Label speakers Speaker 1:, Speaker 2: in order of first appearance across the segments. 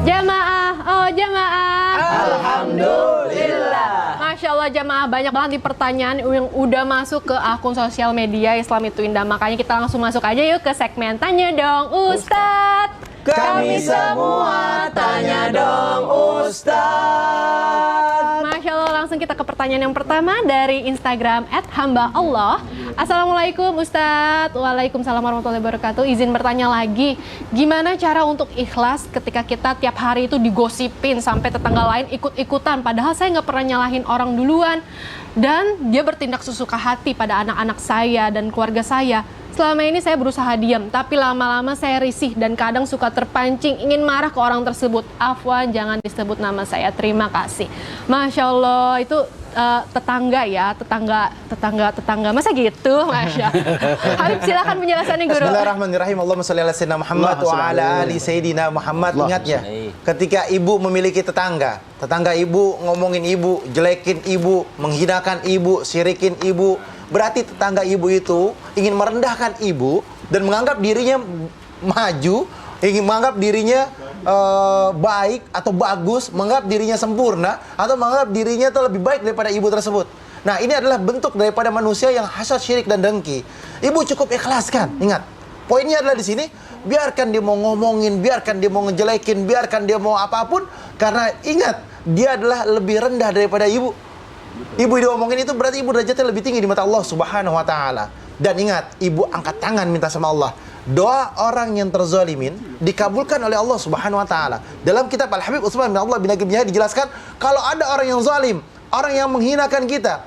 Speaker 1: Jamaah, oh jamaah.
Speaker 2: Alhamdulillah.
Speaker 1: Masya Allah jamaah, banyak banget di pertanyaan yang udah masuk ke akun sosial media Islam itu Indah. Makanya kita langsung masuk aja yuk ke segmen Tanya Dong Ustadz.
Speaker 2: Kami semua tanya dong Ustadz.
Speaker 1: Masya Allah, langsung kita ke pertanyaan yang pertama dari Instagram @hamba_Allah. Assalamualaikum Ustadz. Waalaikumsalam warahmatullahi wabarakatuh. Izin bertanya lagi, gimana cara untuk ikhlas ketika kita tiap hari itu digosipin sampai tetangga lain ikut-ikutan, padahal saya nggak pernah nyalahin orang duluan, dan dia bertindak sesuka hati pada anak-anak saya dan keluarga saya. Selama ini saya berusaha diam, tapi lama-lama saya risih dan kadang suka terpancing ingin marah ke orang tersebut. Afwan, jangan disebut nama saya. Terima kasih. Masya Allah, itu tetangga ya, tetangga. Masa gitu, Masya. Habib silakan penjelasannya Guru.
Speaker 3: Bismillahirrahmanirrahim. Allahumma sholli ala sayyidina Muhammad wa ala ali sayyidina Muhammad. Ingat ya, ketika ibu memiliki tetangga ibu ngomongin ibu, jelekin ibu, menghinakan ibu, syirikin ibu, berarti tetangga ibu itu ingin merendahkan ibu dan menganggap dirinya maju, ingin menganggap dirinya baik atau bagus, menganggap dirinya sempurna, atau menganggap dirinya itu lebih baik daripada ibu tersebut. Nah, ini adalah bentuk daripada manusia yang hasad, syirik, dan dengki. Ibu cukup ikhlaskan. Ingat, poinnya adalah di sini, biarkan dia mau ngomongin, biarkan dia mau ngejelekin, biarkan dia mau apapun, karena ingat, dia adalah lebih rendah daripada ibu. Ibu diomongin itu berarti ibu derajatnya lebih tinggi di mata Allah Subhanahu wa taala. Dan ingat, ibu angkat tangan minta sama Allah. Doa orang yang terzalimin dikabulkan oleh Allah Subhanahu wa taala. Dalam kitab Al-Habib Utsman bin Abdullah bin Aqib dijelaskan, kalau ada orang yang zalim, orang yang menghinakan kita,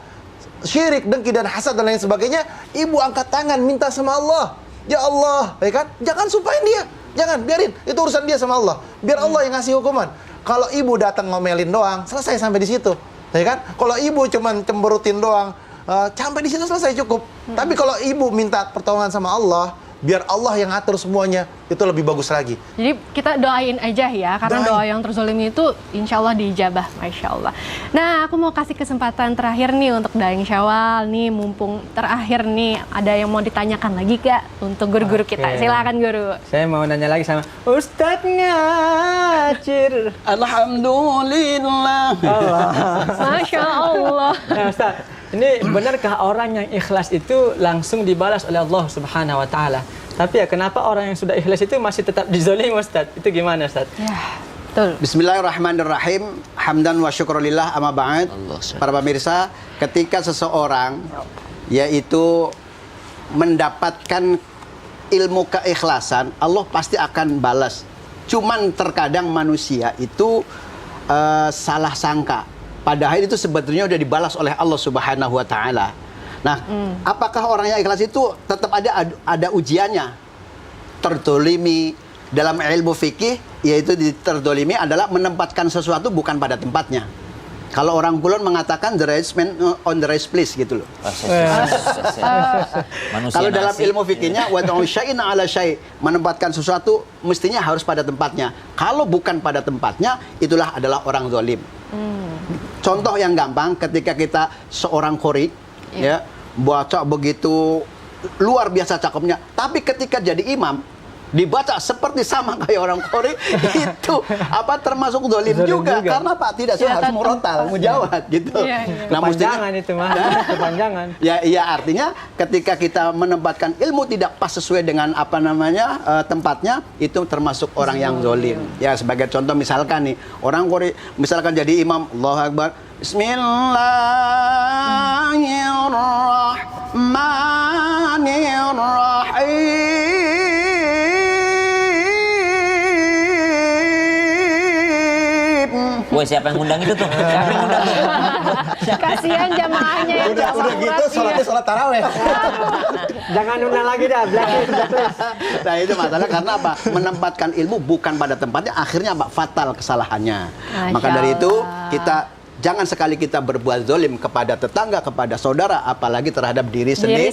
Speaker 3: syirik, dengki, dan hasad dan lain sebagainya, ibu angkat tangan minta sama Allah. Ya Allah, ya kan? Jangan sumpahin dia. Jangan, biarin. Itu urusan dia sama Allah. Biar Allah yang ngasih hukuman. Kalau ibu datang ngomelin doang, selesai sampai di situ. Ya kan? Kalau ibu cuman cemberutin doang, sampai di situ selesai cukup. Tapi kalau ibu minta pertolongan sama Allah, biar Allah yang atur semuanya, itu lebih bagus lagi.
Speaker 1: Jadi kita doain aja ya, karena doa yang terzolimi itu insya Allah diijabah, Masya Allah. Nah, aku mau kasih kesempatan terakhir nih untuk Daeng Syawal nih, mumpung terakhir nih, ada yang mau ditanyakan lagi Kak untuk guru-guru kita. Silakan Guru.
Speaker 2: Saya mau nanya lagi sama Ustadz Ngacir. Alhamdulillah.
Speaker 1: Masya Allah.
Speaker 2: Nah, Ustadz, ini benarkah orang yang ikhlas itu langsung dibalas oleh Allah Subhanahu wa taala? Tapi ya kenapa orang yang sudah ikhlas itu masih tetap dizalimi, Ustaz? Itu gimana, Ustaz?
Speaker 1: Ya, betul.
Speaker 4: Bismillahirrahmanirrahim. Hamdan wa syukrulillah amma ba'd. Para pemirsa, ketika seseorang yaitu mendapatkan ilmu keikhlasan, Allah pasti akan balas. Cuman terkadang manusia itu salah sangka. Padahal itu sebetulnya udah dibalas oleh Allah Subhanahu wa taala. Nah, apakah orang yang ikhlas itu tetap ada ujiannya? Terdolimi dalam ilmu fikih, yaitu terdolimi adalah menempatkan sesuatu bukan pada tempatnya. Kalau orang kulon mengatakan the right man on the right place gitu loh. Kalau dalam ilmu fikihnya wa syai'in ala syai', menempatkan sesuatu mestinya harus pada tempatnya. Kalau bukan pada tempatnya, itulah adalah orang zalim. Contoh yang gampang, ketika kita seorang qori, ya, baca begitu luar biasa cakepnya, tapi ketika jadi imam, dibaca seperti sama kayak orang qori, itu termasuk zalim juga. Karena Pak tidak harus murotal, mujawad gitu.
Speaker 2: Nah, kepanjangan itu mah, kepanjangan.
Speaker 4: Ya, artinya ketika kita menempatkan ilmu tidak pas sesuai dengan tempatnya, itu termasuk orang yang zalim. Ya, sebagai contoh misalkan nih, orang qori misalkan jadi imam, Allahu Akbar, Bismillahirrahmanirrahim.
Speaker 5: Woi, siapa yang ngundang itu tuh? Siapa yang ngundang tuh?
Speaker 1: Kasihan jamaahnya yang
Speaker 3: Udah gitu, sholatnya sholat taraweh.
Speaker 2: Jangan undang lagi dah, blacklist.
Speaker 4: Nah, itu masalah karena apa? Menempatkan ilmu bukan pada tempatnya, akhirnya fatal kesalahannya. Maka dari itu kita jangan sekali kita berbuat zalim kepada tetangga, kepada saudara, apalagi terhadap diri sendiri.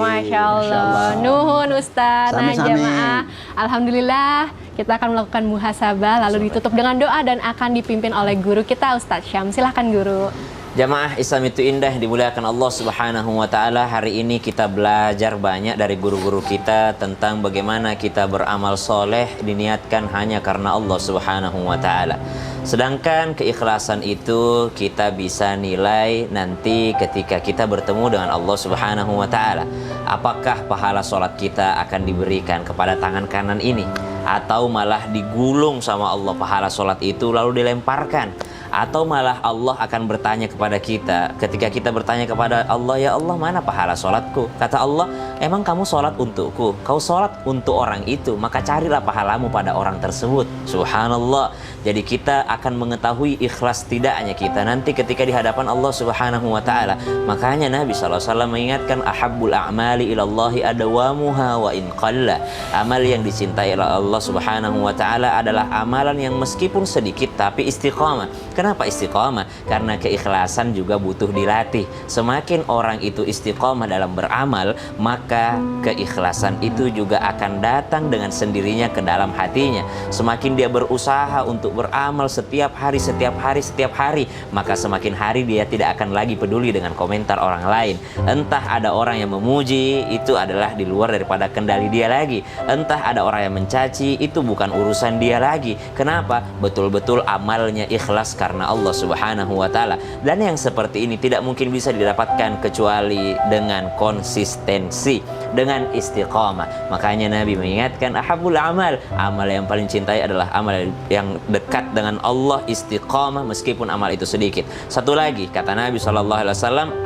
Speaker 1: Masya Allah. Nuhun Ustaz. Nah, jamaah, alhamdulillah kita akan melakukan muhasabah lalu ditutup dengan doa dan akan dipimpin oleh guru kita Ustaz Syam. Silahkan Guru.
Speaker 5: Jamaah Islam itu indah, dimuliakan Allah Subhanahu wa taala. Hari ini kita belajar banyak dari guru-guru kita tentang bagaimana kita beramal soleh diniatkan hanya karena Allah Subhanahu wa taala. Sedangkan keikhlasan itu kita bisa nilai nanti ketika kita bertemu dengan Allah Subhanahu wa taala. Apakah pahala sholat kita akan diberikan kepada tangan kanan ini, atau malah digulung sama Allah pahala sholat itu lalu dilemparkan, atau malah Allah akan bertanya kepada kita ketika kita bertanya kepada Allah, ya Allah, mana pahala sholatku? Kata Allah, emang kamu sholat untukku? Kau sholat untuk orang itu, maka carilah pahalamu pada orang tersebut. Subhanallah. Jadi kita akan mengetahui ikhlas tidaknya kita nanti ketika di hadapan Allah Subhanahu wa taala. Makanya Nabi SAW mengingatkan, ahabbul a'mali ilallahi adawamuha wa in qalla. Amal yang dicintai oleh Allah Subhanahu wa taala adalah amalan yang meskipun sedikit tapi istiqamah. Kenapa istiqamah? Karena keikhlasan juga butuh dilatih. Semakin orang itu istiqamah dalam beramal, maka keikhlasan itu juga akan datang dengan sendirinya ke dalam hatinya. Semakin dia berusaha untuk beramal setiap hari, maka semakin hari dia tidak akan lagi peduli dengan komentar orang lain. Entah ada orang yang memuji, itu adalah di luar daripada kendali dia lagi. Entah ada orang yang mencaci, itu bukan urusan dia lagi. Kenapa? Betul-betul amalnya ikhlas karena Allah Subhanahu wa taala. Dan yang seperti ini tidak mungkin bisa didapatkan kecuali dengan konsistensi, dengan istiqamah. Makanya Nabi mengingatkan, ahabul amal, amal yang paling cintai adalah amal yang dekat dengan Allah, istiqamah meskipun amal itu sedikit. Satu lagi kata Nabi SAW,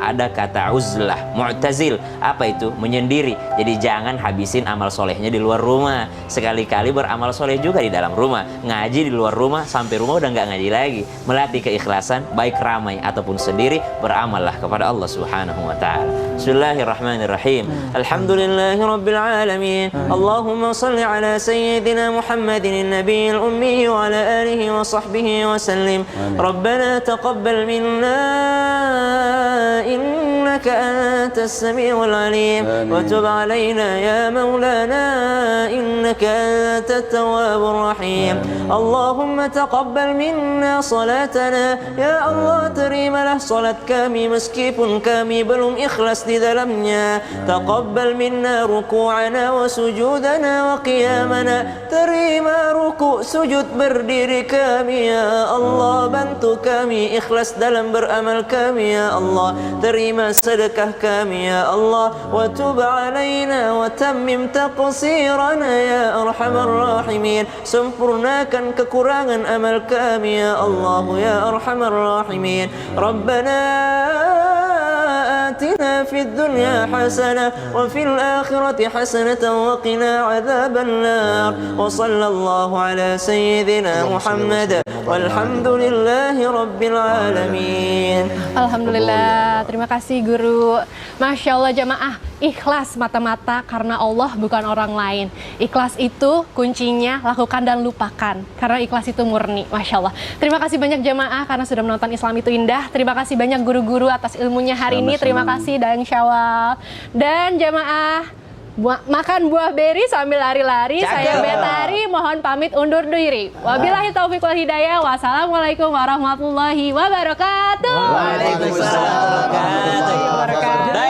Speaker 5: ada kata uzlah, mu'tazil. Apa itu? Menyendiri. Jadi jangan habisin amal solehnya di luar rumah. Sekali-kali beramal soleh juga di dalam rumah. Ngaji di luar rumah, sampai rumah udah nggak ngaji lagi. Melatih keikhlasan, baik ramai ataupun sendiri, beramallah kepada Allah Subhanahu wa ta'ala. Bismillahirrahmanirrahim. Alhamdulillahi rabbil alamin. Allahumma salli ala sayyidina Muhammadin nabiyil ummi wa ala alihi wa sahbihi wa sallim. Rabbana taqabbal minna innaka antas samiul alim wa tub alaina ya maulana innaka antat tawwabur rahim. Allahumma taqabbal minna salatana, ya Allah, terimalah salat kami meskipun kami belum ikhlas di dalamnya. Taqabbal minna ruku'ana wa sujudana wa qiyamana, terima ruku' sujud berdiri kami ya Allah. Bantu kami ikhlas dalam beramal kami ya Allah. Terima sedekah kami ya Allah. Wa tub alaina wa tammim taqsirana ya arhamar rahimin. Sempurnakan kekurangan amal kami ya Allah ya arhamar rahimin. Rabbana آتنا في الدنيا حسنة وفي الآخرة حسنة وقنا عذاب النار. وصلى الله على سيدنا محمد والحمد لله رب العالمين.
Speaker 1: Alhamdulillah, terima kasih guru. Masya Allah jamaah, ikhlas mata-mata karena Allah bukan orang lain. Ikhlas itu kuncinya lakukan dan lupakan, karena ikhlas itu murni. Masya Allah. Terima kasih banyak jamaah karena sudah menonton Islam itu Indah. Terima kasih banyak guru-guru atas ilmunya hari ini. Terima kasih dan syawal. Dan jamaah, makan buah beri sambil lari-lari. Saya Betari mohon pamit undur diri. Wabillahi taufiq wal hidayah. Wassalamualaikum warahmatullahi wabarakatuh.
Speaker 5: Waalaikumsalam warahmatullahi wabarakatuh.